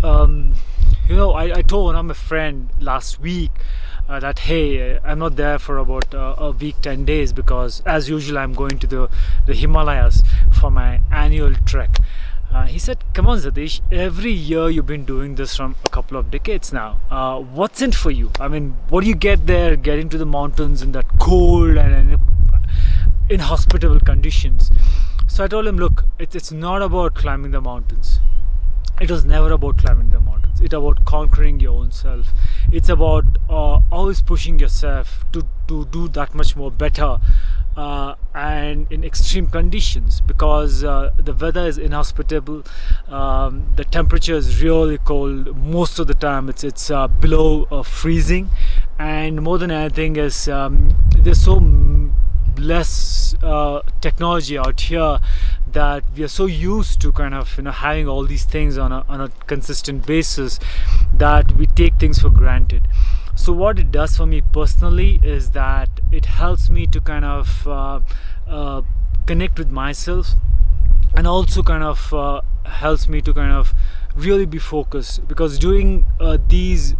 um, I told one of my friend last week that hey, I'm not there for about a week, 10 days, because as usual I'm going to the Himalayas for my annual trek. He said, come on Satish, every year you've been doing this from a couple of decades now. What's in for you? I mean, what do you get there, getting to the mountains in that cold and inhospitable conditions? So I told him, look, it's not about climbing the mountains. It was never about climbing the mountains. It's about conquering your own self. It's about always pushing yourself to do that much more better, and in extreme conditions, because the weather is inhospitable. The temperature is really cold most of the time. It's below freezing, and more than anything is there's so less technology out here, that we are so used to kind of having all these things on a consistent basis, that we take things for granted. So what it does for me personally is that it helps me to kind of connect with myself, and also kind of helps me to kind of really be focused, because during these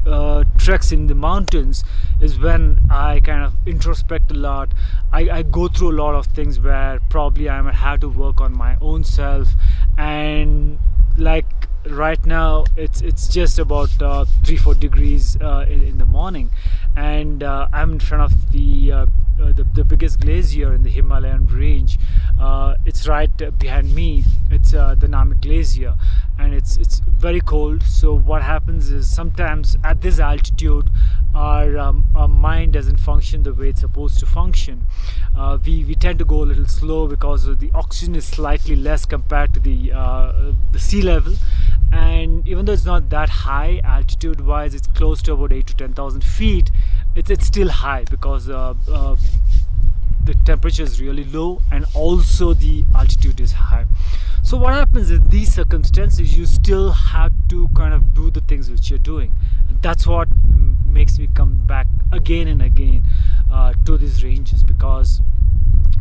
treks in the mountains is when I kind of introspect a lot. I go through a lot of things where probably I might have to work on my own self, and like right now it's just about 3-4 degrees in the morning, and I'm in front of the biggest glacier in the Himalayan range. It's right behind me. It's the Namik Glacier, and it's very cold. So what happens is, sometimes at this altitude our mind doesn't function the way it's supposed to function. We tend to go a little slow, because the oxygen is slightly less compared to the sea level. And even though it's not that high altitude wise, it's close to about 8 to 10,000 feet, it's still high, because the temperature is really low, and also the altitude is high. So what happens in these circumstances, you still have to kind of do the things which you're doing, and that's what makes me come back again and again to these ranges, because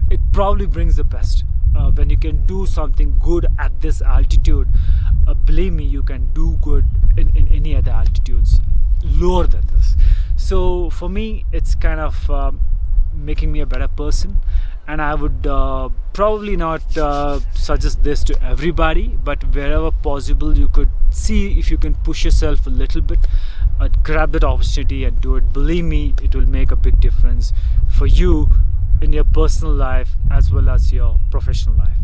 it probably brings the best. When you can do something good at this altitude, believe me, you can do good in any other altitudes lower than this. So for me, it's kind of making me a better person, and I would probably not suggest this to everybody, but wherever possible, you could see if you can push yourself a little bit, grab that opportunity and do it. Believe me, it will make a big difference for you in your personal life as well as your professional life.